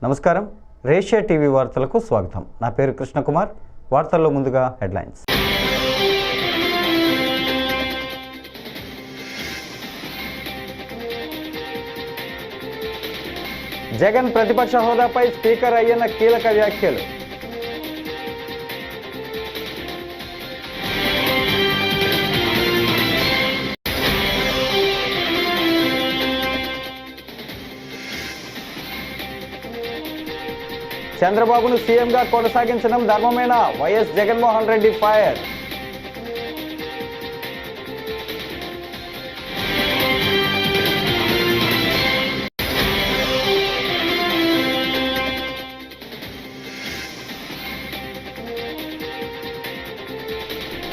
నమస్కారం, రేషియా టీవీ వార్తలకు స్వాగతం. నా పేరు కృష్ణకుమార్. వార్తల్లో ముందుగా హెడ్లైన్స్. జగన్ ప్రతిపక్ష హోదాపై స్పీకర్ అయ్యన్న కీలక వ్యాఖ్యలు. చంద్రబాబును సీఎంగా కొనసాగించడం ధర్మమేనా? YS Jaganmohan Reddy fire.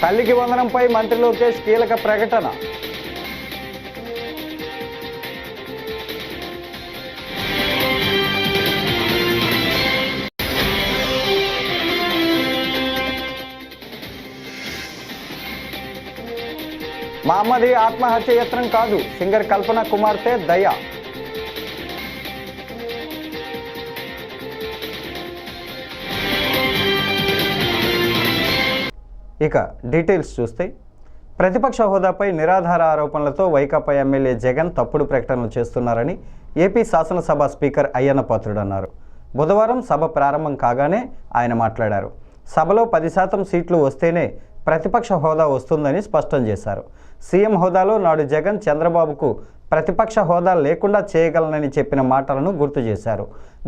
తల్లికి వందనంపై మంత్రి లోకేష్ కీలక ప్రకటన. మా అమ్మది ఆత్మహత్య యత్నం కాదు, సింగర్ కల్పన కుమార్తె దయ. ఇక డీటెయిల్స్ చూస్తే, ప్రతిపక్ష హోదాపై నిరాధార ఆరోపణలతో వైకాపా ఎమ్మెల్యే జగన్ తప్పుడు ప్రకటనలు చేస్తున్నారని ఏపీ శాసనసభ స్పీకర్ అయ్యన్న పాత్రుడు అన్నారు. బుధవారం సభ ప్రారంభం కాగానే ఆయన మాట్లాడారు. సభలో 10% సీట్లు వస్తేనే ప్రతిపక్ష హోదా వస్తుందని స్పష్టం చేశారు. సీఎం హోదాలో నాడు జగన్ చంద్రబాబుకు ప్రతిపక్ష హోదా లేకుండా చేయగలనని చెప్పిన మాటలను గుర్తు చేశారు.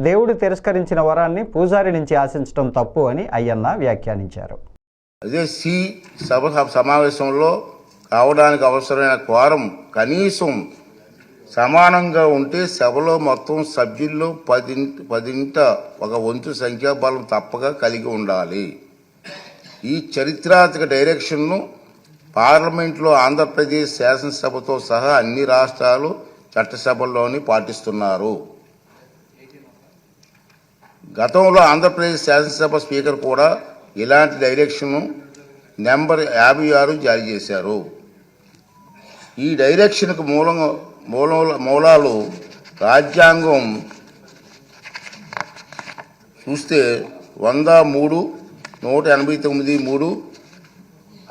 దేవుడు తిరస్కరించిన వరాన్ని పూజారి నుంచి ఆశించడం తప్పు అని అయ్యన్న వ్యాఖ్యానించారు. అదే సమావేశంలో కావడానికి అవసరమైన క్వారం కనీసం సమానంగా ఉంటే సభలో మొత్తం సభ్యుల్లో 10 ఒక వంతు సంఖ్యాబలం తప్పక కలిగి ఉండాలి. ఈ చరిత్రాత్మక డైరెక్షన్ను పార్లమెంట్లో ఆంధ్రప్రదేశ్ శాసనసభతో సహా అన్ని రాష్ట్రాలు చట్టసభల్లోని పాటిస్తున్నారు. గతంలో ఆంధ్రప్రదేశ్ శాసనసభ స్పీకర్ కూడా ఇలాంటి డైరెక్షన్ నెంబర్ 56 జారీ చేశారు. ఈ డైరెక్షన్కు మూలాలు రాజ్యాంగం చూస్తే 103, 189(3)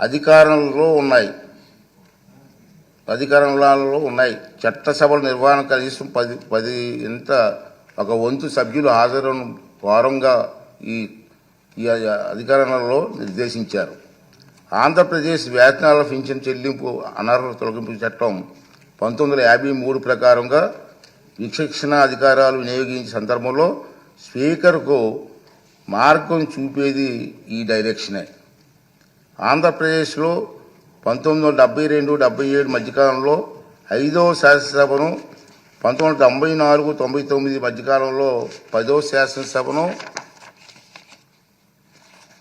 అధికారంలో ఉన్నాయి. చట్టసభల నిర్వహణ కనీసం 10 ఒక వంతు సభ్యులు హాజరును వారంగా ఈ అధికారంలో నిర్దేశించారు. ఆంధ్రప్రదేశ్ వేతనాల పింఛన్ చెల్లింపు అనర్హత తొలగింపు చట్టం 1953 ప్రకారంగా విచక్షణ అధికారాలు వినియోగించే సందర్భంలో స్పీకర్కు మార్గం చూపేది ఈ డైరెక్షనే. ఆంధ్రప్రదేశ్లో 1972-77 మధ్యకాలంలో 5వ శాసనసభను, 1994-99 మధ్యకాలంలో 10వ శాసనసభను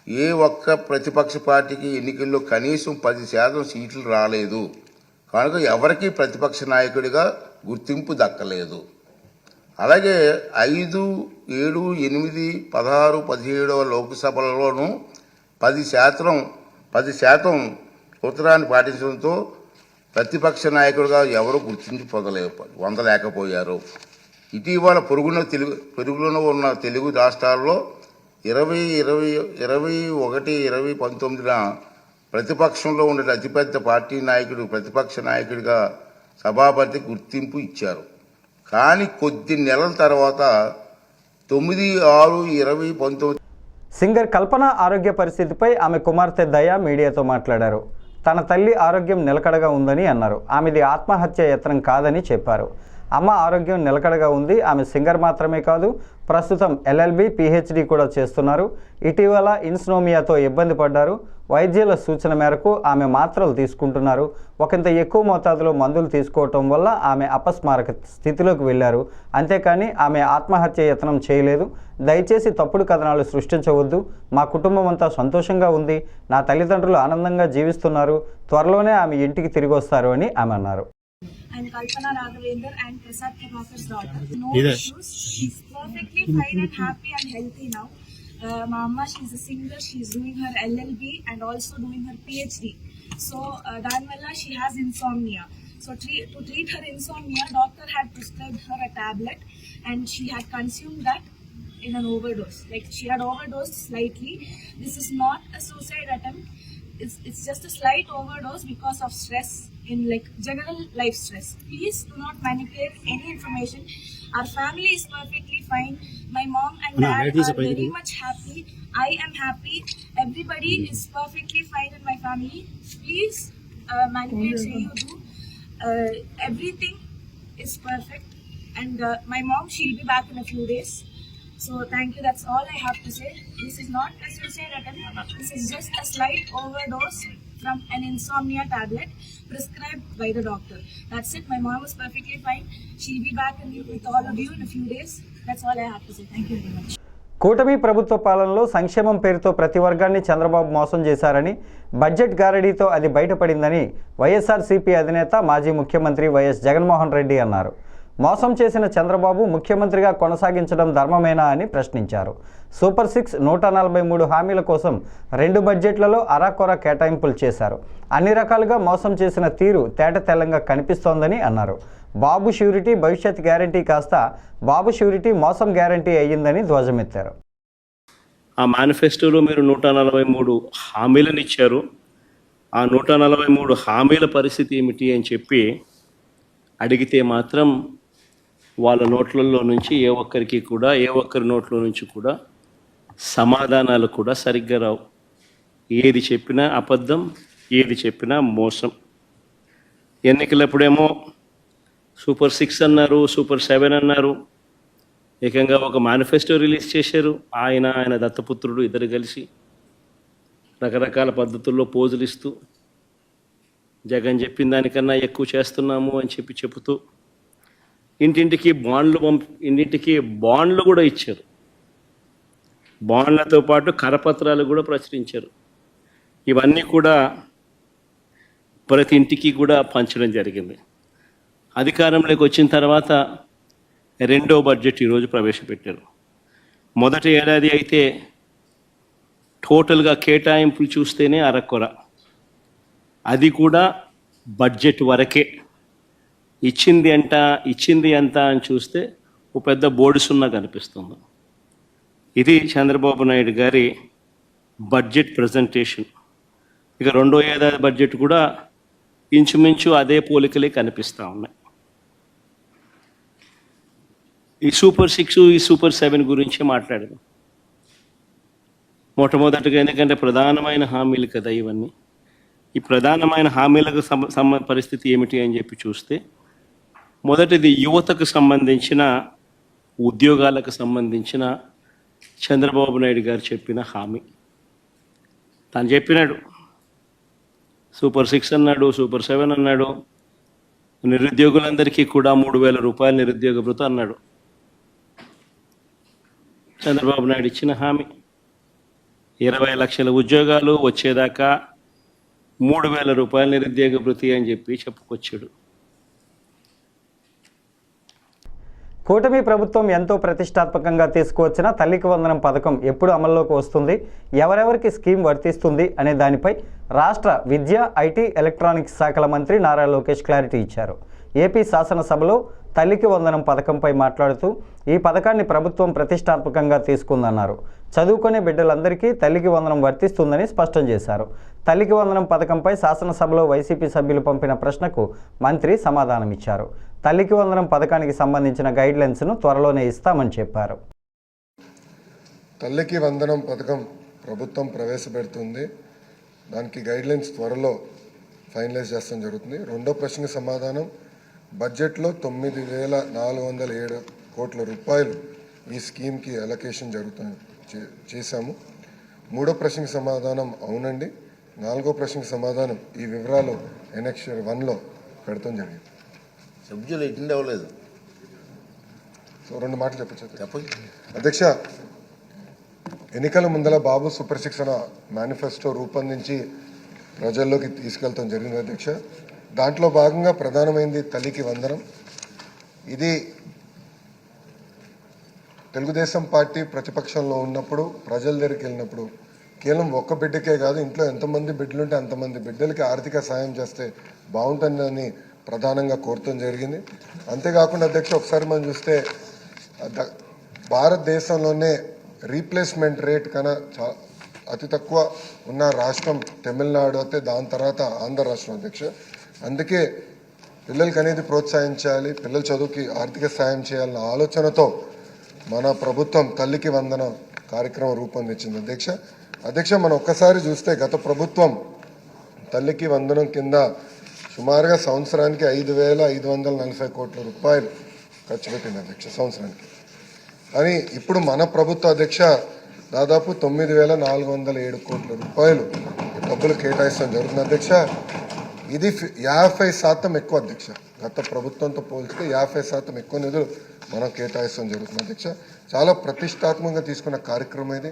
ఏ ఒక్క ప్రతిపక్ష పార్టీకి ఎన్నికల్లో కనీసం 10% సీట్లు రాలేదు. కనుక ఎవరికీ ప్రతిపక్ష నాయకుడిగా గుర్తింపు దక్కలేదు. అలాగే 5, 7, 8, 16, 17వ లోక్సభలలోనూ 10% ఉత్తరాన్ని పాటించడంతో ప్రతిపక్ష నాయకుడిగా ఎవరూ పొందలేకపోయారు. ఇటీవల పొరుగులో ఉన్న తెలుగు రాష్ట్రాల్లో 2021-2019 ప్రతిపక్షంలో ఉండే అతిపెద్ద పార్టీ నాయకుడు ప్రతిపక్ష నాయకుడిగా సభాపతి గుర్తింపు ఇచ్చారు. కానీ కొద్ది నెలల తర్వాత 9/6/2019 సింగర్ కల్పన ఆరోగ్య పరిస్థితిపై ఆమె కుమార్తె దయ మీడియాతో మాట్లాడారు. తన తల్లి ఆరోగ్యం నిలకడగా ఉందని అన్నారు. ఆమెది ఆత్మహత్య యత్నం కాదని చెప్పారు. అమ్మ ఆరోగ్యం నిలకడగా ఉంది. ఆమె సింగర్ మాత్రమే కాదు, ప్రస్తుతం LLB, PhD కూడా చేస్తున్నారు. ఇటీవల ఇన్స్నోమియాతో ఇబ్బంది పడ్డారు. వైద్యుల సూచన మేరకు ఆమె మాత్రలు తీసుకుంటున్నారు. ఒకంత ఎక్కువ మోతాదులో మందులు తీసుకోవటం వల్ల ఆమె అపస్మారక స్థితిలోకి వెళ్లారు. అంతేకాని ఆమె ఆత్మహత్య యత్నం చేయలేదు. దయచేసి తప్పుడు కథనాలు సృష్టించవద్దు. మా కుటుంబం అంతా సంతోషంగా ఉంది. నా తల్లిదండ్రులు ఆనందంగా జీవిస్తున్నారు. త్వరలోనే ఆమె ఇంటికి తిరిగి వస్తారు అని ఆమె అన్నారు. I'm Kalpana Raghavendra and Prasad Prabhakar's daughter. No issues. She's perfectly fine and happy and healthy now. Mama, she's a singer. She's doing her LLB and also doing her PhD. So, Danvalla, she has insomnia. So, to treat her insomnia, doctor had prescribed her a tablet and she had consumed that in an overdose. Like she had overdosed slightly. This is not a suicide attempt. It's just a slight overdose because of stress in like general life stress. Please do not manipulate any information. Our family is perfectly fine. My mom and dad are very much happy. I am happy. Everybody is perfectly fine in my family. Please manipulate say you do. Everything is perfect. And my mom, she'll be back in a few days. So thank you. That's all I have to say. This is not a suicide attempt. This is just a slight overdose from an insomnia tablet prescribed by the doctor. That's it. My mom was perfectly fine. She'll be back with all of you in a few days. That's all I have to say. Thank you very much. కూటమి ప్రభుత్వ పాలనలో సంక్షేమం పేరుతో ప్రతి వర్గాన్ని చంద్రబాబు మోసం చేశారని, budget గారడీతో అది బయటపడిందని వైఎస్ఆర్సీపీ అధినేత మాజీ ముఖ్యమంత్రి వైఎస్ జగన్మోహన్ రెడ్డి అన్నారు. మోసం చేసిన చంద్రబాబు ముఖ్యమంత్రిగా కొనసాగించడం ధర్మమేనా అని ప్రశ్నించారు. సూపర్ 6 143 హామీల కోసం 2 బడ్జెట్లలో అరాకొర కేటాయింపులు చేశారు. అన్ని రకాలుగా మోసం చేసిన తీరు తేటతెల్లంగా కనిపిస్తోందని అన్నారు. బాబు ష్యూరిటీ భవిష్యత్ గ్యారంటీ కాస్త బాబు ష్యూరిటీ మోసం గ్యారంటీ అయ్యిందని ధ్వజమెత్తారు. ఆ మేనిఫెస్టోలో మీరు 143 హామీలను ఇచ్చారు. ఆ 143 హామీల పరిస్థితి ఏమిటి అని చెప్పి అడిగితే మాత్రం వాళ్ళ నోట్లలో నుంచి ఏ ఒక్కరి నోట్లో నుంచి కూడా సమాధానాలు కూడా సరిగ్గా రావు. ఏది చెప్పినా అబద్ధం, ఏది చెప్పినా మోసం. ఎన్నికలప్పుడేమో సూపర్ 6 అన్నారు, సూపర్ 7 అన్నారు. ఏకంగా ఒక మేనిఫెస్టో రిలీజ్ చేశారు. ఆయన దత్తపుత్రుడు ఇద్దరు కలిసి రకరకాల పద్ధతుల్లో పోజులు ఇస్తూ జగన్ చెప్పిన దానికన్నా ఎక్కువ చేస్తున్నాము అని చెబుతూ ఇంటింటికి బాండ్లు కూడా ఇచ్చారు. బాండ్లతో పాటు కరపత్రాలు కూడా ప్రచురించారు. ఇవన్నీ కూడా ప్రతి ఇంటికి కూడా పంచడం జరిగింది. అధికారంలోకి వచ్చిన తర్వాత 2వ బడ్జెట్ ఈరోజు ప్రవేశపెట్టారు. మొదటి ఏడాది అయితే టోటల్గా కేటాయింపులు చూస్తేనే అరకొర, అది కూడా బడ్జెట్ వరకే. ఇచ్చింది ఎంత అని చూస్తే ఓ పెద్ద బోర్డు సున్నా కనిపిస్తుంది. ఇది చంద్రబాబు నాయుడు గారి బడ్జెట్ ప్రజెంటేషన్. ఇక 2వ ఏడాది బడ్జెట్ కూడా ఇంచుమించు అదే పోలికలే కనిపిస్తూ ఉన్నాయి. ఈ సూపర్ 6 ఈ సూపర్ 7 గురించి మాట్లాడదాం. మొట్టమొదటిగా ఎందుకంటే ప్రధానమైన హామీలు కదా ఇవన్నీ. ఈ ప్రధానమైన హామీలకు పరిస్థితి ఏమిటి అని చెప్పి చూస్తే మొదటిది యువతకు సంబంధించిన ఉద్యోగాలకు సంబంధించిన చంద్రబాబు నాయుడు గారు చెప్పిన హామీ. తను చెప్పినాడు, సూపర్ 6 అన్నాడు, సూపర్ 7 అన్నాడు, నిరుద్యోగులందరికీ కూడా 3,000 రూపాయలు నిరుద్యోగ భృతి అన్నాడు. చంద్రబాబు నాయుడు ఇచ్చిన హామీ 20 లక్షల ఉద్యోగాలు వచ్చేదాకా 3,000 రూపాయల నిరుద్యోగ భృతి అని చెప్పి చెప్పుకొచ్చాడు. కూటమి ప్రభుత్వం ఎంతో ప్రతిష్టాత్మకంగా తీసుకువచ్చిన తల్లికి వందనం పథకం ఎప్పుడు అమల్లోకి వస్తుంది, ఎవరెవరికి స్కీమ్ వర్తిస్తుంది అనే దానిపై రాష్ట్ర విద్య, ఐటీ, ఎలక్ట్రానిక్స్ శాఖల మంత్రి నారా లోకేష్ క్లారిటీ ఇచ్చారు. ఏపీ శాసనసభలో తల్లికి వందనం పథకంపై మాట్లాడుతూ ఈ పథకాన్ని ప్రభుత్వం ప్రతిష్టాత్మకంగా తీసుకుందన్నారు. చదువుకునే బిడ్డలందరికీ తల్లికి వందనం వర్తిస్తుందని స్పష్టం చేశారు. తల్లికి వందనం పథకంపై శాసనసభలో వైసీపీ సభ్యులు పంపిన ప్రశ్నకు మంత్రి సమాధానమిచ్చారు. తల్లికి వందనం పథకానికి సంబంధించిన గైడ్లైన్స్ను త్వరలోనే ఇస్తామని చెప్పారు. తల్లికి వందనం పథకం ప్రభుత్వం ప్రవేశపెడుతుంది. దానికి గైడ్లైన్స్ త్వరలో ఫైనలైజ్ చేస్తాం జరుగుతుంది. 2వ ప్రశ్నకి సమాధానం, బడ్జెట్లో 9,407 కోట్ల రూపాయలు ఈ స్కీమ్కి అలొకేషన్ చేశాము. 3వ ప్రశ్నకి సమాధానం అవునండి. 4వ ప్రశ్నకి సమాధానం ఈ వివరాలు ఎనెక్షర్ 1లో పెడతాం జరిగింది. సబ్జెక్టులు ఎట్టిండి అవ్వలేదు. సో 2 మాటలు చెప్పచ్చు. చెప్పండి అధ్యక్ష, ఎన్నికల ముందల బాబు సూపర్ 6 అన్న మేనిఫెస్టో రూపొందించి ప్రజల్లోకి తీసుకెళ్తాం జరిగింది అధ్యక్ష. దాంట్లో భాగంగా ప్రధానమైంది తల్లికి వందనం. ఇది తెలుగుదేశం పార్టీ ప్రతిపక్షంలో ఉన్నప్పుడు ప్రజల దగ్గరికి వెళ్ళినప్పుడు కేవలం ఒక్క బిడ్డకే కాదు, ఇంట్లో ఎంతమంది బిడ్డలుంటే అంతమంది బిడ్డలకి ఆర్థిక సాయం చేస్తే బాగుంటుందని ప్రధానంగా కోరటం జరిగింది. అంతేకాకుండా అధ్యక్ష, ఒకసారి మనం చూస్తే భారతదేశంలోనే రీప్లేస్మెంట్ రేట్ కన్నా అతి తక్కువ ఉన్న రాష్ట్రం తమిళనాడు అయితే, దాని తర్వాత ఆంధ్ర రాష్ట్రం అధ్యక్ష. అందుకే పిల్లలకి అనేది ప్రోత్సహించాలి, పిల్లల చదువుకి ఆర్థిక సాయం చేయాలన్న ఆలోచనతో మన ప్రభుత్వం తల్లికి వందన కార్యక్రమం రూపొందించింది అధ్యక్ష. మనం ఒక్కసారి చూస్తే గత ప్రభుత్వం తల్లికి వందనం కింద సుమారుగా సంవత్సరానికి 5,540 కోట్ల రూపాయలు ఖర్చు పెట్టింది అధ్యక్ష సంవత్సరానికి. కానీ ఇప్పుడు మన ప్రభుత్వ అధ్యక్ష దాదాపు 9,407 కోట్ల రూపాయలు డబ్బులు కేటాయిస్తాం జరుగుతుంది అధ్యక్ష. ఇది 50% ఎక్కువ అధ్యక్ష. గత ప్రభుత్వంతో పోల్చితే 50% ఎక్కువ నిధులు మనం కేటాయిస్తాం జరుగుతుంది అధ్యక్ష. చాలా ప్రతిష్టాత్మకంగా తీసుకున్న కార్యక్రమం ఇది.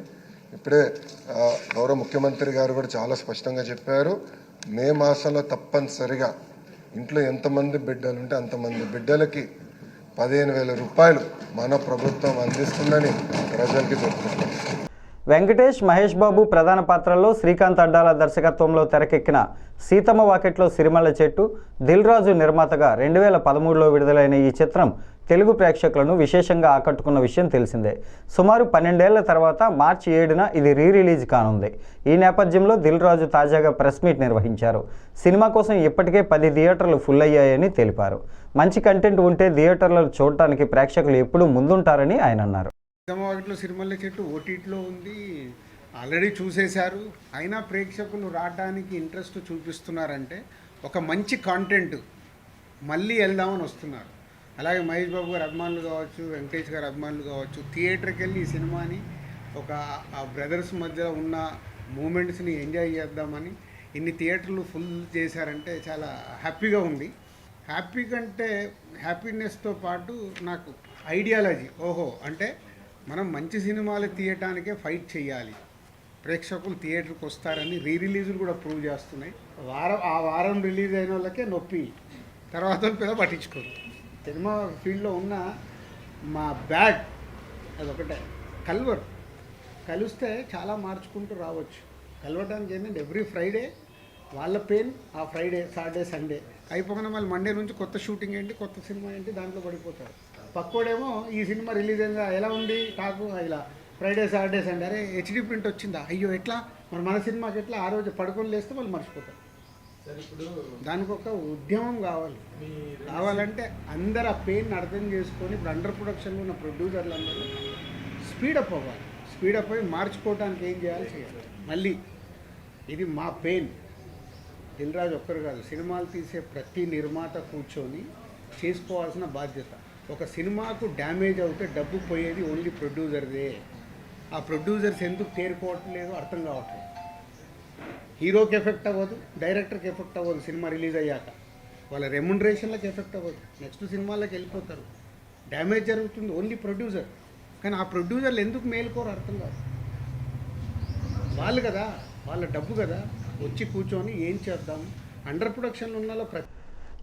ఇప్పుడే గౌరవ ముఖ్యమంత్రి గారు కూడా చాలా స్పష్టంగా చెప్పారు, మే మాసంలో తప్పనిసరిగా ఇంట్లో ఎంతమంది బిడ్డలు ఉంటే అంతమంది బిడ్డలకి 15,000 రూపాయలు మన ప్రభుత్వం అందిస్తుందని ప్రజలకి చెప్తున్నారు. వెంకటేష్, మహేష్ బాబు ప్రధాన పాత్రల్లో శ్రీకాంత్ అడ్డాల దర్శకత్వంలో తెరకెక్కిన సీతమ్మ వాకిట్లో సిరిమల్ల చెట్టు దిల్ రాజు నిర్మాతగా 2013లో విడుదలైన ఈ చిత్రం తెలుగు ప్రేక్షకులను విశేషంగా ఆకట్టుకున్న విషయం తెలిసిందే. సుమారు 12 ఏళ్ల తర్వాత మార్చి 7న ఇది రిలీజ్ కానుంది. ఈ నేపథ్యంలో దిల్ రాజు తాజాగా ప్రెస్ మీట్ నిర్వహించారు. సినిమా కోసం ఇప్పటికే 10 థియేటర్లు ఫుల్ అయ్యాయని తెలిపారు. మంచి కంటెంట్ ఉంటే థియేటర్లలో చూడటానికి ప్రేక్షకులు ఎప్పుడూ ముందుంటారని ఆయన అన్నారు. సినిమాలో సిరిమల్ల చెట్టు ఓటీటీలో ఉంది, ఆల్రెడీ చూసేశారు. అయినా ప్రేక్షకులు రావడానికి ఇంట్రెస్ట్ చూపిస్తున్నారంటే ఒక మంచి కాంటెంట్ మళ్ళీ వెళ్దామని వస్తున్నారు. అలాగే మహేష్ బాబు గారు అభిమానులు కావచ్చు, వెంకటేష్ గారు అభిమానులు కావచ్చు, థియేటర్కి వెళ్ళి ఈ సినిమాని ఒక బ్రదర్స్ మధ్యలో ఉన్న మూమెంట్స్ని ఎంజాయ్ చేద్దామని ఇన్ని థియేటర్లు ఫుల్ చేశారంటే చాలా హ్యాపీగా ఉంది. హ్యాపీ కంటే హ్యాపీనెస్తో పాటు నాకు ఐడియాలజీ, ఓహో అంటే మనం మంచి సినిమాలు తీయటానికే ఫైట్ చేయాలి, ప్రేక్షకులు థియేటర్కి వస్తారని రిలీజులు కూడా ప్రూవ్ చేస్తున్నాయి. ఆ వారం రిలీజ్ అయిన వాళ్ళకే నొప్పి, తర్వాత పిల్లలు పట్టించుకోరు. సినిమా ఫీల్డ్లో ఉన్న మా బ్యాడ్ అదొకటే, కలిస్తే చాలా మార్చుకుంటూ రావచ్చు. కలవడానికి ఏంటంటే ఎవ్రీ ఫ్రైడే వాళ్ళ పెయిన్, ఆ ఫ్రైడే సాటర్డే సండే అయిపోగానే మళ్ళీ మండే నుంచి కొత్త షూటింగ్ ఏంటి, కొత్త సినిమా ఏంటి, దాంట్లో పడిపోతారు. పక్కోడేమో ఈ సినిమా రిలీజ్ అయిందా, ఎలా ఉంది టాకు, ఇలా ఫ్రైడే సాటర్డే సండే, అరే హెచ్డి ప్రింట్ వచ్చిందా, అయ్యో ఎట్లా మరి మన సినిమాకి ఎట్లా, ఆ రోజు పడుకొని లేస్తే వాళ్ళు మర్చిపోతారు. దానికి ఒక ఉద్యమం కావాలంటే అందరు ఆ పెయిన్ అర్థం చేసుకొని ఇప్పుడు అండర్ ప్రొడక్షన్లో ఉన్న ప్రొడ్యూసర్లు అందరూ స్పీడప్ అవ్వాలి. స్పీడప్ అయ్యి మార్చుకోవడానికి ఏం చేయాలి. మళ్ళీ ఇది మా పెయిన్, దిల్ రాజు ఒక్కరు కాదు, సినిమాలు తీసే ప్రతి నిర్మాత కూర్చొని చేసుకోవాల్సిన బాధ్యత. ఒక సినిమాకు డ్యామేజ్ అవుతే డబ్బు పోయేది ఓన్లీ ప్రొడ్యూసర్దే. ఆ ప్రొడ్యూసర్స్ ఎందుకు తేరుకోవట్లేదు అర్థం కావట్లేదు. హీరోకి ఎఫెక్ట్ అవ్వదు, డైరెక్టర్కి ఎఫెక్ట్ అవ్వదు, సినిమా రిలీజ్ అయ్యాక వాళ్ళ రెమ్యునరేషన్లకు ఎఫెక్ట్ అవ్వదు, నెక్స్ట్ సినిమాలకు వెళ్ళిపోతారు. డ్యామేజ్ జరుగుతుంది ఓన్లీ ప్రొడ్యూసర్. కానీ ఆ ప్రొడ్యూసర్లు ఎందుకు మేలుకోరు అర్థం కాదు. వాళ్ళు కదా, వాళ్ళ డబ్బు కదా, వచ్చి కూర్చొని ఏం చేద్దాం. అండర్ ప్రొడక్షన్లో ఉన్న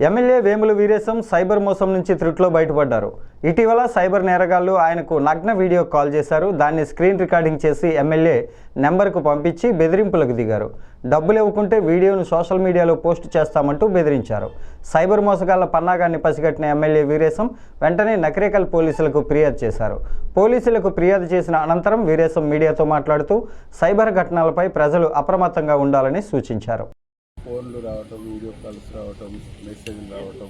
ఎమ్మెల్యే వేముల వీరేశం సైబర్ మోసం నుంచి త్రుట్లో బయటపడ్డారు. ఇటీవల సైబర్ నేరగాళ్లు ఆయనకు నగ్న వీడియో కాల్ చేశారు. దాన్ని స్క్రీన్ రికార్డింగ్ చేసి ఎమ్మెల్యే నెంబర్కు పంపించి బెదిరింపులకు దిగారు. డబ్బులు ఇవ్వకుంటే వీడియోను సోషల్ మీడియాలో పోస్ట్ చేస్తామంటూ బెదిరించారు. సైబర్ మోసగాళ్ల పన్నాగాన్ని పసిగట్టిన ఎమ్మెల్యే వీరేశం వెంటనే నకరేకల్ పోలీసులకు ఫిర్యాదు చేశారు. పోలీసులకు ఫిర్యాదు చేసిన అనంతరం వీరేశం మీడియాతో మాట్లాడుతూ సైబర్ ఘటనలపై ప్రజలు అప్రమత్తంగా ఉండాలని సూచించారు. ఫోన్లు రావటం, వీడియో కాల్స్ రావటం, మెసేజ్లు రావటం,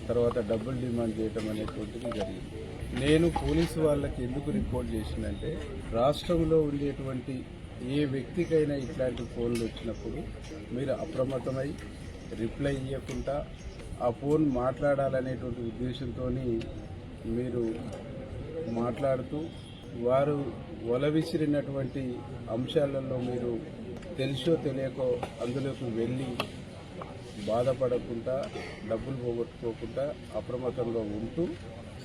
తర్వాత డబ్బులు డిమాండ్ చేయటం అనేటువంటిది జరిగింది. నేను పోలీసు వాళ్ళకి ఎందుకు రిపోర్ట్ చేసిందంటే, రాష్ట్రంలో ఉండేటువంటి ఏ వ్యక్తికైనా ఇట్లాంటి ఫోన్లు వచ్చినప్పుడు మీరు అప్రమత్తమై రిప్లై ఇవ్వకుండా ఆ ఫోన్ మాట్లాడాలనేటువంటి ఉద్దేశంతో మీరు మాట్లాడుతూ వారు ఒలవిసిరినటువంటి అంశాలలో మీరు తెలుసో తెలియకో అందులోకి వెళ్ళి బాధపడకుండా, డబ్బులు పోగొట్టుకోకుండా అప్రమత్తంగా ఉంటూ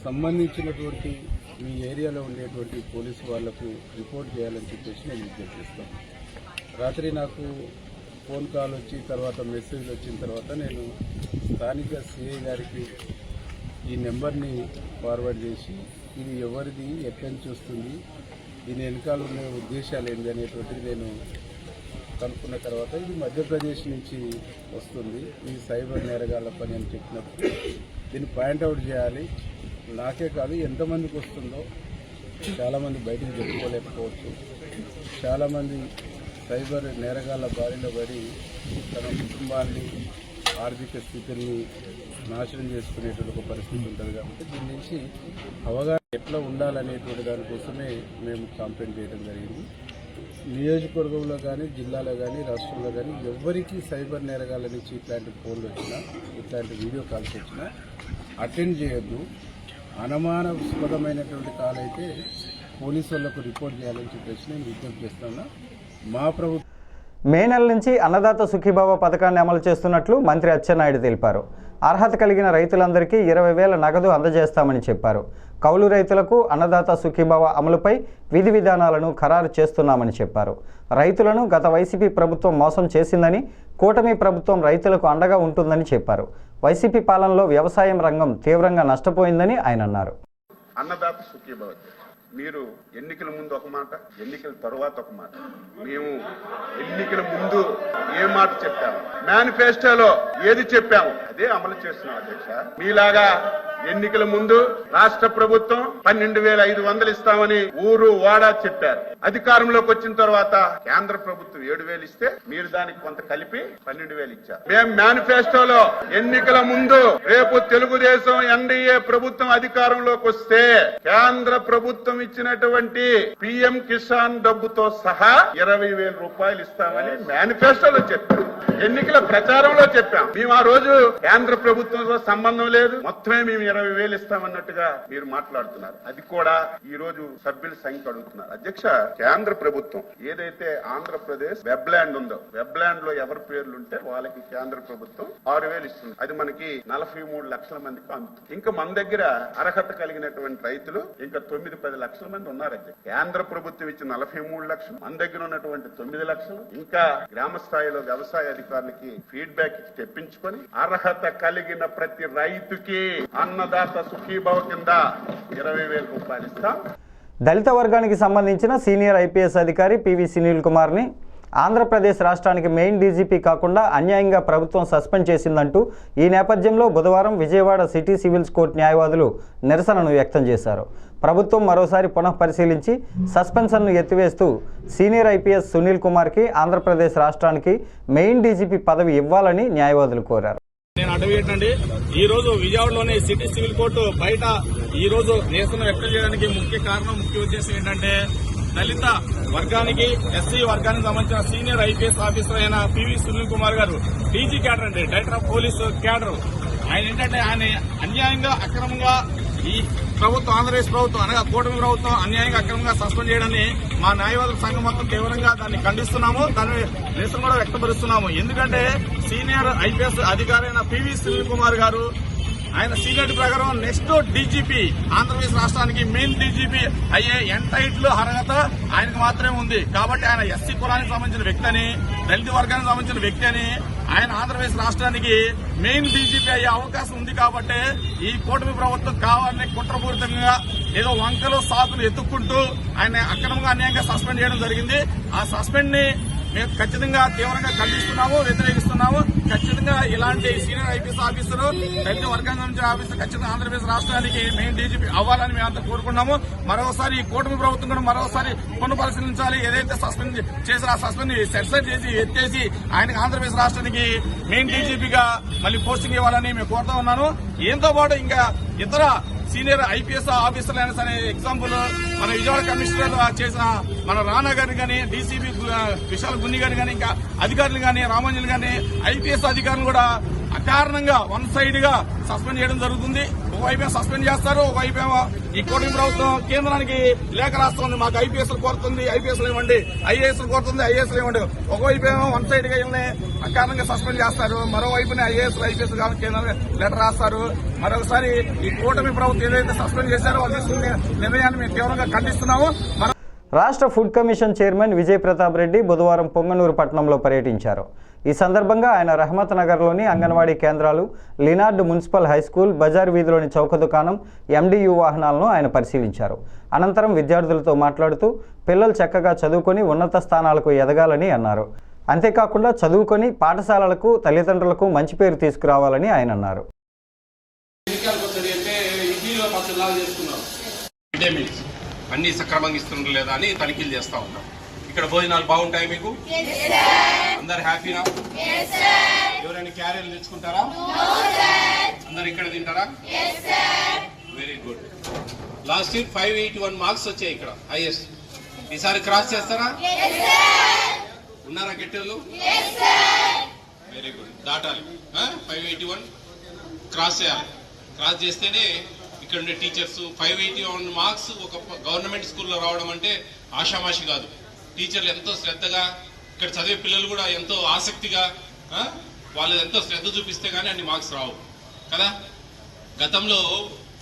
సంబంధించినటువంటి మీ ఏరియాలో ఉండేటువంటి పోలీసు వాళ్లకు రిపోర్ట్ చేయాలని చెప్పేసి నేను విజ్ఞప్తి చేస్తాను. రాత్రి నాకు ఫోన్ కాల్ వచ్చి తర్వాత మెసేజ్ వచ్చిన తర్వాత నేను స్థానిక సిఐ గారికి ఈ నెంబర్ని ఫార్వర్డ్ చేసి ఇది ఎవరిది, ఎక్కడి నుంచి వస్తుంది, దీని వెనకాల ఉన్న ఉద్దేశాలు ఏంటి అనేటువంటిది నేను కనుక్కున్న తర్వాత ఇది మధ్యప్రదేశ్ నుంచి వస్తుంది, ఇది సైబర్ నేరగాళ్ల పని అని చెప్పినప్పుడు దీన్ని పాయింట్అవుట్ చేయాలి. నాకే కాదు ఎంతమందికి వస్తుందో చాలామంది బయటికి చెప్పుకోలేకపోవచ్చు. చాలామంది సైబర్ నేరగాళ్ళ బారిలో పడి తన కుటుంబాన్ని ఆర్థిక స్థితిని నాశనం చేసుకునేటువంటి ఒక పరిస్థితి ఉంటుంది. కాబట్టి దీని నుంచి అవగాహన ఎట్లా ఉండాలనేటువంటి దానికోసమే మేము కాంప్లైంట్ చేయడం జరిగింది. నియోజకవర్గంలో కానీ, జిల్లాలో కానీ, రాష్ట్రంలో కానీ ఎవరికి సైబర్ నేరగాళ్ళ నుంచి ఇట్లాంటి ఫోన్లు వచ్చినా, ఇట్లాంటి వీడియో కాల్స్ వచ్చినా అటెండ్ చేయొద్దు. అనుమానాస్పదమైనటువంటి కాల్ అయితే పోలీసు వాళ్ళకు రిపోర్ట్ చేయాలని చెప్పేసి నేను విజ్ఞప్తి చేస్తున్నా. మా ప్రభుత్వం మే నెల నుంచి అన్నదాత సుఖీభావ పథకాన్ని అమలు చేస్తున్నట్లు మంత్రి అచ్చెన్నాయుడు తెలిపారు. అర్హత కలిగిన రైతులందరికీ 20,000 నగదు అందజేస్తామని చెప్పారు. కౌలు రైతులకు అన్నదాత సుఖీభావ అమలుపై విధి విధానాలను ఖరారు చేస్తున్నామని చెప్పారు. రైతులను గత వైసీపీ ప్రభుత్వం మోసం చేసిందని, కూటమి ప్రభుత్వం రైతులకు అండగా ఉంటుందని చెప్పారు. వైసీపీ పాలనలో వ్యవసాయం రంగం తీవ్రంగా నష్టపోయిందని ఆయన అన్నారు. అన్నదాత సుఖీభావ మీరు ఎన్నికల ముందు ఒక మాట, ఎన్నికల తరువాత ఒక మాట. మేము ఎన్నికల ముందు ఏ మాట చెప్పాము, మేనిఫెస్టోలో ఏది చెప్పాము అదే అమలు చేస్తున్నాం అధ్యక్ష. మీలాగా ఎన్నికల ముందు రాష్ట్ర ప్రభుత్వం 12,500 ఇస్తామని ఊరు వాడా చెప్పారు. అధికారంలోకి వచ్చిన తర్వాత కేంద్ర ప్రభుత్వం 7,000 ఇస్తే మీరు దానికి కొంత కలిపి 12,000 ఇచ్చారు. మేము మేనిఫెస్టోలో ఎన్నికల ముందు రేపు తెలుగుదేశం ఎన్డీఏ ప్రభుత్వం అధికారంలోకి వస్తే కేంద్ర ప్రభుత్వం ఇచ్చినటువంటి పిఎం కిసాన్ డబ్బుతో సహా 20,000 రూపాయలు ఇస్తామని మేనిఫెస్టోలో చెప్పాం. ఎన్నికల ప్రచారంలో చెప్పాం. మేము ఆ రోజు కేంద్ర ప్రభుత్వంతో సంబంధం లేదు, మొత్తమే మేము 20,000 ఇస్తామన్నట్టుగా మీరు మాట్లాడుతున్నారు. అది కూడా ఈ రోజు సభ్యుల సంఖ్య అడుగుతున్నారు. అధ్యక్ష, కేంద్ర ప్రభుత్వం ఏదైతే ఆంధ్రప్రదేశ్ వెబ్ ల్యాండ్ ఉందో, వెబ్ ల్యాండ్ లో ఎవరి పేర్లుంటే వాళ్ళకి కేంద్ర ప్రభుత్వం 6,000 ఇస్తుంది. అది మనకి 43 లక్షల మందికి అందుతుంది. ఇంకా మన దగ్గర అర్హత కలిగినటువంటి రైతులు ఇంకా 9-10 లక్షల మంది ఉన్నారు. కేంద్ర ప్రభుత్వం ఇచ్చిన 43 లక్షలు, మన దగ్గర ఉన్నటువంటి 9 లక్షలు, ఇంకా గ్రామ స్థాయిలో వ్యవసాయ అధికారులకి ఫీడ్బ్యాక్ తెప్పించుకొని అర్హత కలిగిన ప్రతి రైతుకి అన్నదాత సుఖీభావ కింద 20,000 రూపాయలు ఇస్తాం. దళిత వర్గానికి సంబంధించిన సీనియర్ ఐపీఎస్ అధికారి పివి సునీల్ కుమార్ని ఆంధ్రప్రదేశ్ రాష్ట్రానికి మెయిన్ డీజీపీ కాకుండా అన్యాయంగా ప్రభుత్వం సస్పెండ్ చేసిందంటూ ఈ నేపథ్యంలో బుధవారం విజయవాడ సిటీ సివిల్స్ కోర్టు న్యాయవాదులు నిరసనను వ్యక్తం చేశారు. ప్రభుత్వం మరోసారి పునఃపరిశీలించి సస్పెన్షన్ను ఎత్తివేస్తూ సీనియర్ ఐపీఎస్ సునీల్ కుమార్కి ఆంధ్రప్రదేశ్ రాష్ట్రానికి మెయిన్ డీజీపీ పదవి ఇవ్వాలని న్యాయవాదులు కోరారు. నేను అడ్వకేట్ అండి. ఈ రోజు విజయవాడలోని సిటీ సివిల్ కోర్టు బయట ఈ రోజు నిరసన వ్యక్తం చేయడానికి ముఖ్య ఉద్దేశం ఏంటంటే, దళిత వర్గానికి, ఎస్సీ వర్గానికి సంబంధించిన సీనియర్ ఐపీఎస్ ఆఫీసర్ అయిన పివి సునీల్ కుమార్ గారు డీజీ క్యాడర్ అండి, డైరెక్టర్ ఆఫ్ పోలీస్ క్యాడర్. ఆయన ఏంటంటే ఆయన అన్యాయంగా అక్రమంగా ఈ ప్రభుత్వం, ఆంధ్రప్రదేశ్ ప్రభుత్వం అనగా కూటమి ప్రభుత్వం అన్యాయంగా అక్రమంగా సస్పెండ్ చేయడాన్ని మా న్యాయవాదుల సంఘం మొత్తం తీవ్రంగా దాన్ని ఖండిస్తున్నాము. దాని నిరసన కూడా వ్యక్తపరుస్తున్నాము. ఎందుకంటే సీనియర్ ఐపీఎస్ అధికారి అయిన పివి సునీల్ కుమార్ గారు ఆయన సీనియర్ ప్రకారం నెక్స్ట్ డీజీపీ, ఆంధ్రప్రదేశ్ రాష్ట్రానికి మెయిన్ డీజీపీ అయ్యే ఎంటైట్లు అర్హత ఆయనకు మాత్రమే ఉంది. కాబట్టి ఆయన ఎస్సీ కులానికి సంబంధించిన వ్యక్తి అని, దళిత వర్గానికి సంబంధించిన వ్యక్తి అని, ఆయన ఆంధ్రప్రదేశ్ రాష్ట్రానికి మెయిన్ డీజీపీ అయ్యే అవకాశం ఉంది. కాబట్టి ఈ కూటమి ప్రభుత్వం కావాలని కుట్రపూరితంగా ఏదో వంకలు సాకులు ఎత్తుక్కుంటూ ఆయన అక్రమంగా అన్యాయంగా సస్పెండ్ చేయడం జరిగింది. ఆ సస్పెండ్ ని మేము ఖచ్చితంగా తీవ్రంగా ఖండిస్తున్నాము, వ్యతిరేకిస్తున్నాము. ఖచ్చితంగా ఇలాంటి సీనియర్ ఐపీఎస్ ఆఫీసర్, దళిత వర్గానికి సంబంధించిన ఆఫీసర్ ఖచ్చితంగా ఆంధ్రప్రదేశ్ రాష్ట్రానికి మెయిన్ డీజీపీ అవ్వాలని మేమంతా కోరుకున్నాము. మరోసారి ఈ కూటమి ప్రభుత్వం కూడా మరోసారి పునఃపరిశీలించాలి. ఏదైతే సస్పెండ్ చేసిన ఆ సస్పెండ్ ని సెటిల్ చేసి ఎత్తేసి ఆయనకు ఆంధ్రప్రదేశ్ రాష్ట్రానికి మెయిన్ డీజీపీగా మళ్ళీ పోస్టింగ్ ఇవ్వాలని మేము కోరుతా ఉన్నాను. ఏంతో పాటు ఇంకా ఇతర సీనియర్ ఐపీఎస్ ఆఫీసర్లు సరే, ఎగ్జాంపుల్ మన విజయవాడ కమిషనర్ చేసిన మన రానా గారిని కానీ, డీసీపీ విశాల్ గున్ని గారిని కానీ, ఇంకా అధికారులు కానీ, రామాంజలి గారిని, ఐపీఎస్ అధికారులు కూడా అకారణంగా వన్ సైడ్ గా సస్పెండ్ చేయడం జరుగుతుంది. ఒకవైపు సస్పెండ్ చేస్తారు, ఒకవైపు ఈ కూటమి ప్రభుత్వం కేంద్రానికి లేఖ రాస్తుంది, మాకు ఐపీఎస్లు కోరుతుంది, ఐపీఎస్లు ఇవ్వండి, ఐఏఎస్లు కోరుతుంది, ఐఏఎస్లు ఇవ్వండి. ఒకవైపు వన్ సైడ్ గా వీళ్ళని అకారణంగా సస్పెండ్ చేస్తారు, మరోవైపునే ఐఏఎస్ ఐపీఎస్ కేంద్రానికి లెటర్ రాస్తారు. మరొకసారి ఈ కూటమి ప్రభుత్వం ఏదైతే సస్పెండ్ చేశారో వాళ్ళు తీసుకునే నిర్ణయాన్ని మేము తీవ్రంగా ఖండిస్తున్నాము. రాష్ట్ర food commission chairman Vijay Pratap Reddy బుధవారం పొంగనూరు పట్టణంలో పర్యటించారు. ఈ సందర్భంగా ఆయన రహమత్ నగర్లోని అంగన్వాడీ కేంద్రాలు, లినార్డ్ మున్సిపల్ హైస్కూల్, బజార్ వీధిలోని చౌక దుకాణం, ఎండియు వాహనాలను ఆయన పరిశీలించారు. అనంతరం విద్యార్థులతో మాట్లాడుతూ పిల్లలు చక్కగా చదువుకొని ఉన్నత స్థానాలకు ఎదగాలని అన్నారు. అంతేకాకుండా చదువుకొని పాఠశాలలకు, తల్లిదండ్రులకు మంచి పేరు తీసుకురావాలని ఆయన అన్నారు. అన్ని సక్రమంగా ఇస్తున్నారు లేదా అని తనిఖీలు చేస్తూ ఉంటాం. ఇక్కడ భోజనాలు బాగుంటాయి మీకు? అందరు హ్యాపీనా? ఎవరైనా క్యారియర్లు తెచ్చుకుంటారా? అందరు ఇక్కడ తింటారా? Very good. Last year 581 marks వచ్చాయి ఇక్కడ హైయెస్ట్. ఈసారి క్రాస్ చేస్తారా? ఉన్నారా గెట్టోళ్ళు? Very good. దాటాలి. 581 క్రాస్ చేయాలి. క్రాస్ చేస్తేనే ఇక్కడ ఉండే టీచర్స్ 581 మార్క్స్ ఒక గవర్నమెంట్ స్కూల్లో రావడం అంటే ఆషామాషి కాదు. టీచర్లు ఎంతో శ్రద్ధగా, ఇక్కడ చదివే పిల్లలు కూడా ఎంతో ఆసక్తిగా, వాళ్ళు ఎంతో శ్రద్ధ చూపిస్తే కానీ అన్ని మార్క్స్ రావు కదా. గతంలో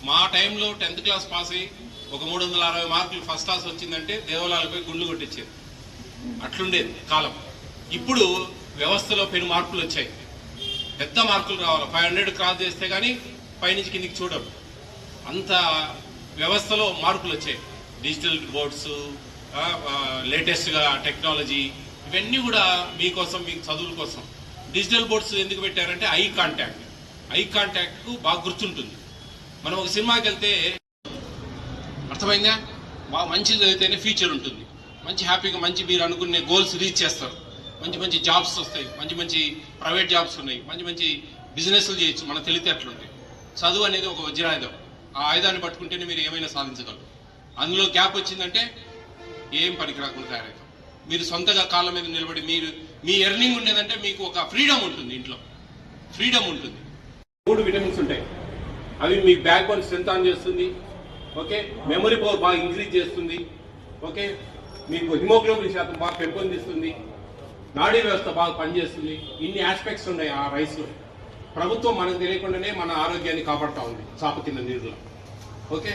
మా టైంలో 10th క్లాస్ పాస్ అయ్యి ఒక 360 మార్కులు ఫస్ట్ క్లాస్ వచ్చిందంటే దేవాలయాలపై గుండు కొట్టించేది. అట్లుండేది కాలం. ఇప్పుడు వ్యవస్థలో పెను మార్పులు వచ్చాయి. పెద్ద మార్కులు రావాలి. 500 క్రాస్ చేస్తే కానీ పైనుంచి కిందికి చూడరు. అంత వ్యవస్థలో మార్పులు వచ్చాయి. డిజిటల్ బోర్డ్స్, లేటెస్ట్గా టెక్నాలజీ, ఇవన్నీ కూడా మీకోసం, మీకు చదువుల కోసం. డిజిటల్ బోర్డ్స్ ఎందుకు పెట్టారంటే ఐ కాంటాక్ట్కు బాగా గుర్తుంటుంది. మనం ఒక సినిమాకి వెళ్తే అర్థమైందా, బాగా మంచి చదివితేనే ఫ్యూచర్ ఉంటుంది. మంచి హ్యాపీగా మంచి మీరు అనుకునే గోల్స్ రీచ్ చేస్తారు. మంచి మంచి జాబ్స్ వస్తాయి. మంచి మంచి ప్రైవేట్ జాబ్స్ ఉన్నాయి. మంచి మంచి బిజినెస్లు చేయొచ్చు. మన తెలివితేటలుంటాయి. చదువు అనేది ఒక వజ్రాయుధం. ఆ ఆయుధాన్ని పట్టుకుంటేనే మీరు ఏమైనా సాధించగలరు. అందులో గ్యాప్ వచ్చిందంటే ఏం పనికి రాకుండా తయారవుతాం. మీరు సొంతగా కాళ్ళ మీద నిలబడి మీరు మీ ఎర్నింగ్ ఉండేదంటే మీకు ఒక ఫ్రీడమ్ ఉంటుంది. ఇంట్లో ఫ్రీడమ్ ఉంటుంది. 3 విటమిన్స్ ఉంటాయి. అవి మీ బ్యాక్ బోన్ స్ట్రెంత్ ఆన్ చేస్తుంది. ఓకే, మెమరీ పవర్ బాగా ఇంక్రీజ్ చేస్తుంది. ఓకే, మీకు హిమోగ్లోబిన్ శాతం బాగా పెంపొందిస్తుంది. నాడీ వ్యవస్థ బాగా పనిచేస్తుంది. ఇన్ని ఆస్పెక్ట్స్ ఉన్నాయి ఆ రైస్లో. ప్రభుత్వం మనకు తెలియకుండానే మన ఆరోగ్యాన్ని కాపాడుతూ ఉంది చాప కింద నీరులో. ఓకే,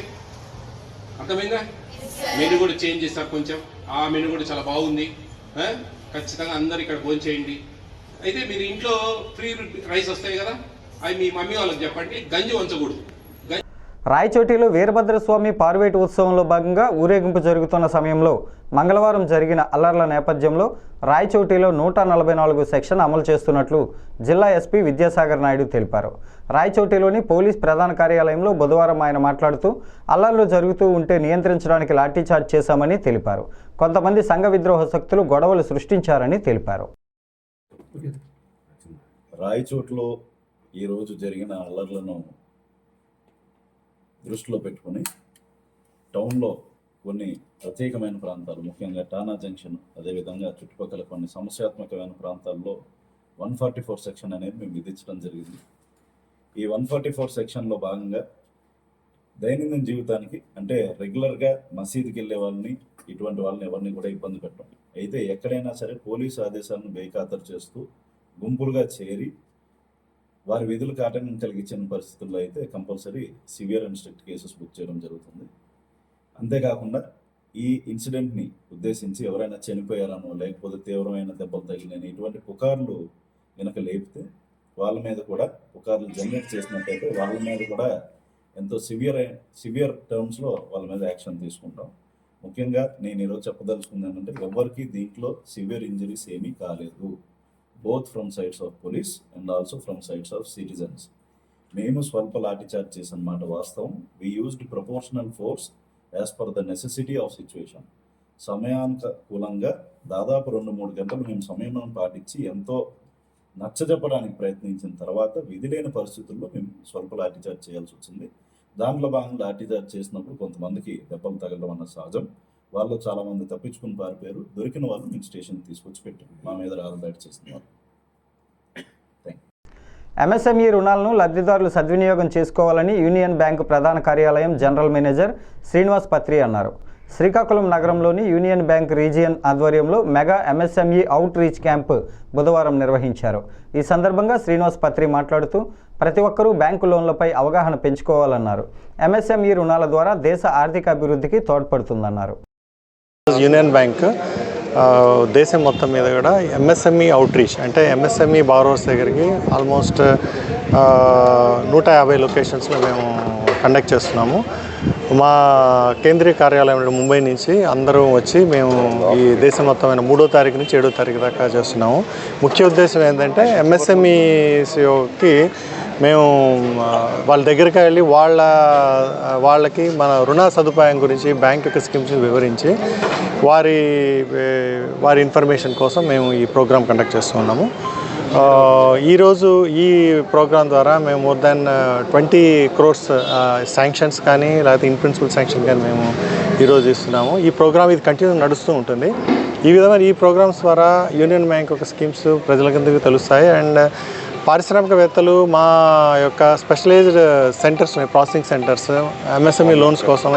అర్థమైందా? మెను కూడా చేంజ్ చేస్తారు కొంచెం. ఆ మెను కూడా చాలా బాగుంది. ఖచ్చితంగా అందరు ఇక్కడ భోజనం చేయండి. అయితే మీరు ఇంట్లో ఫ్రీ రైస్ వస్తాయి కదా, అవి మీ మమ్మీ వాళ్ళకి చెప్పండి. గంజి వంచకూడదు. రాయచోటిలో వీరభద్రస్వామి పార్వేటు ఉత్సవంలో భాగంగా ఊరేగింపు జరుగుతున్న సమయంలో మంగళవారం జరిగిన అల్లర్ల నేపథ్యంలో రాయచోటిలో 144 సెక్షన్ అమలు చేస్తున్నట్లు జిల్లా ఎస్పీ విద్యాసాగర్ నాయుడు తెలిపారు. రాయచోటిలోని పోలీస్ ప్రధాన కార్యాలయంలో బుధవారం ఆయన మాట్లాడుతూ అల్లర్లు జరుగుతూ ఉంటే నియంత్రించడానికి లాఠీచార్జ్ చేశామని తెలిపారు. కొంతమంది సంఘ విద్రోహ శక్తులు గొడవలు సృష్టించారని తెలిపారు. రాయచోటిలో ఈరోజు జరిగిన అల్లర్లను దృష్టిలో పెట్టుకుని టౌన్లో కొన్ని ప్రత్యేకమైన ప్రాంతాలు, ముఖ్యంగా టానా జంక్షన్, అదేవిధంగా చుట్టుపక్కల కొన్ని సమస్యాత్మకమైన ప్రాంతాల్లో 144 సెక్షన్ అనేది మేము విధించడం జరిగింది. ఈ 144 సెక్షన్లో భాగంగా దైనందిన జీవితానికి, అంటే రెగ్యులర్గా మసీదుకి వెళ్ళే వాళ్ళని, ఇటువంటి వాళ్ళని ఎవరిని కూడా ఇబ్బంది పెట్టడం. అయితే ఎక్కడైనా సరే పోలీసు ఆదేశాలను బేఖాతరు చేస్తూ గుంపులుగా చేరి వారి విధులకు ఆటంకం కలిగించిన పరిస్థితుల్లో అయితే compulsory severe and strict cases book చేయడం జరుగుతుంది. అంతేకాకుండా ఈ ఇన్సిడెంట్ని ఉద్దేశించి ఎవరైనా చనిపోయారనో, లేకపోతే తీవ్రమైన దెబ్బలు తగిలిన ఇటువంటి పుకార్లు కనుక లేపితే వాళ్ళ మీద కూడా, పుకార్లు జనరేట్ చేసినట్టయితే వాళ్ళ మీద కూడా ఎంతో సివియర్ టర్మ్స్లో వాళ్ళ మీద యాక్షన్ తీసుకుంటాం. ముఖ్యంగా నేను ఈరోజు చెప్పదలుచుకుంది ఏంటంటే, ఎవరికి దీంట్లో సివియర్ ఇంజరీస్ ఏమీ కాలేదు. both from sides of police and also from sides of citizens. మేము స్వల్ప లాఠీచార్జ్ చేసిన మాట వాస్తవం. we used proportional force as per the necessity of situation. సమయానుకూలంగా దాదాపు 2-3 గంటలు మేము సమయం పాటించి ఎంతో నచ్చజెప్పడానికి ప్రయత్నించిన తర్వాత విధి లేని పరిస్థితుల్లో మేము స్వల్ప లాఠీచార్జ్ చేయాల్సి వచ్చింది. దాంట్లో భాగంగా లాఠీచార్జ్ చేసినప్పుడు కొంతమందికి దెబ్బలు తగలడం అన్న సహజం. వాళ్ళు చాలామంది తప్పించుకుని పారిపోయారు. దొరికిన వాళ్ళు మేము స్టేషన్కి తీసుకొచ్చి పెట్టారు. మా మీద రాజుదాడి చేసిన వాళ్ళు. ఎంఎస్ఎంఈ రుణాలను లబ్ధిదారులు సద్వినియోగం చేసుకోవాలని యూనియన్ బ్యాంకు ప్రధాన కార్యాలయం జనరల్ మేనేజర్ శ్రీనివాస్ పత్రి అన్నారు. శ్రీకాకుళం నగరంలోని యూనియన్ బ్యాంక్ రీజియన్ ఆధ్వర్యంలో mega MSME out reach camp బుధవారం నిర్వహించారు. ఈ సందర్భంగా శ్రీనివాస్ పత్రి మాట్లాడుతూ ప్రతి ఒక్కరూ బ్యాంకు లోన్లపై అవగాహన పెంచుకోవాలన్నారు. ఎంఎస్ఎంఈ రుణాల ద్వారా దేశ ఆర్థిక అభివృద్ధికి తోడ్పడుతుందన్నారు. యూనియన్ బ్యాంక్ దేశం మొత్తం మీద కూడా ఎంఎస్ఎంఈ అవుట్ రీచ్, అంటే ఎంఎస్ఎంఈ బారోవర్స్ దగ్గరికి ఆల్మోస్ట్ 150 లొకేషన్స్లో మేము కండక్ట్ చేస్తున్నాము. మా కేంద్రీయ కార్యాలయం ముంబై నుంచి అందరూ వచ్చి మేము ఈ దేశం మొత్తమైన 3వ తారీఖు నుంచి 7వ తారీఖు దాకా చేస్తున్నాము. ముఖ్య ఉద్దేశం ఏంటంటే ఎంఎస్ఎంఈకి మేము వాళ్ళ దగ్గరికి వెళ్ళి వాళ్ళకి మన రుణ సదుపాయం గురించి బ్యాంక్ యొక్క స్కీమ్స్ వివరించి వారి ఇన్ఫర్మేషన్ కోసం మేము ఈ ప్రోగ్రామ్ కండక్ట్ చేస్తున్నాము. ఈరోజు ఈ ప్రోగ్రాం ద్వారా మేము మోర్ దాన్ 20 crores శాంక్షన్స్ కానీ లేకపోతే ఇన్ ప్రిన్సిపల్ శాంక్షన్ కానీ మేము ఈరోజు ఇస్తున్నాము. ఈ ప్రోగ్రామ్ ఇది కంటిన్యూ నడుస్తూ ఉంటుంది. ఈ విధమైన ఈ ప్రోగ్రామ్స్ ద్వారా యూనియన్ బ్యాంక్ యొక్క స్కీమ్స్ ప్రజలకందరికీ తెలుస్తాయి. అండ్ పారిశ్రామికవేత్తలు మా యొక్క స్పెషలైజ్డ్ సెంటర్స్ ఉన్నాయి, ప్రాసెసింగ్ సెంటర్స్, ఎంఎస్ఎంఈ లోన్స్ కోసం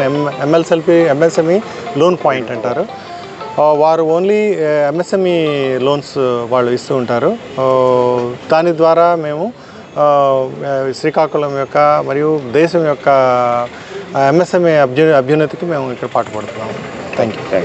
ఎంఎస్ఎంఈ లోన్ పాయింట్ అంటారు. వారు ఓన్లీ ఎంఎస్ఎంఈ లోన్స్ వాళ్ళు ఇస్తూ ఉంటారు. దాని ద్వారా మేము శ్రీకాకుళం యొక్క మరియు దేశం యొక్క ఎంఎస్ఎంఈ అభ్యున్నతికి మేము ఇక్కడ పాటుపడుతున్నాము. Thank you.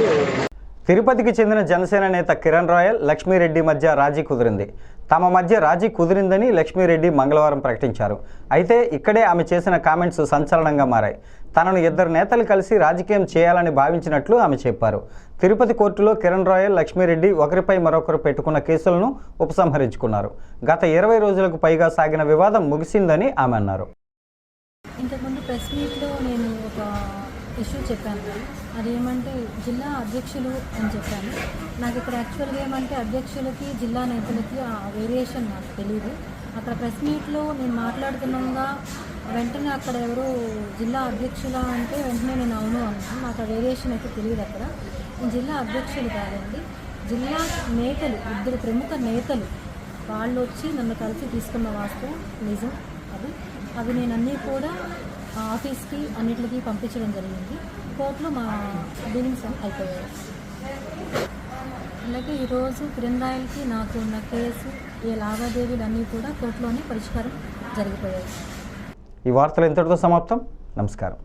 తిరుపతికి చెందిన జనసేన నేత కిరణ్ రాయల్ లక్ష్మీరెడ్డి మధ్య రాజీ కుదిరింది. తమ మధ్య రాజీ కుదిరిందని లక్ష్మీరెడ్డి మంగళవారం ప్రకటించారు. అయితే ఇక్కడే ఆమె చేసిన కామెంట్స్ సంచలనంగా మారాయి. తనను ఇద్దరు నేతలు కలిసి రాజకీయం చేయాలని భావించినట్లు ఆమె చెప్పారు. తిరుపతి కోర్టులో కిరణ్ రాయల్, లక్ష్మీరెడ్డి ఒకరిపై మరొకరు పెట్టుకున్న కేసులను ఉపసంహరించుకున్నారు. గత 20 రోజులకు పైగా సాగిన వివాదం ముగిసిందని ఆమె అన్నారు. ఇంతకుముందు ప్రెస్ మీట్లో నేను ఒక ఇష్యూ చెప్పాను. అదేమంటే జిల్లా అధ్యక్షులు అని చెప్పాను. నాకు ఇక్కడ యాక్చువల్గా ఏమంటే అధ్యక్షులకి జిల్లా నేతలకి ఆ వేరియేషన్ నాకు తెలియదు. అక్కడ ప్రెస్ మీట్లో నేను మాట్లాడుతున్నాగా వెంటనే అక్కడ ఎవరు జిల్లా అధ్యక్షులా అంటే వెంటనే నేను అవును అన్నాను. నాకు ఆ వేరియేషన్ అయితే తెలియదు. అక్కడ నేను జిల్లా అధ్యక్షులు కాదండి, జిల్లా నేతలు, 2 ప్రముఖ నేతలు వాళ్ళు వచ్చి నన్ను కలిసి తీసుకున్న వాస్తవం నిజం. అవి నేను అన్నీ కూడా ఆఫీస్కి అన్నిటికీ పంపించడం జరిగింది. కోర్టులో మా డీలింగ్స్ అయిపోయాయి. అలాగే ఈరోజు కిరణ్ రాయల్కి నాకు ఉన్న కేసు, ఈ లావాదేవీలు అన్నీ కూడా కోర్టులోనే పరిష్కారం జరిగిపోయాయి. ఈ వార్తలు ఇంతటితో సమాప్తం. నమస్కారం.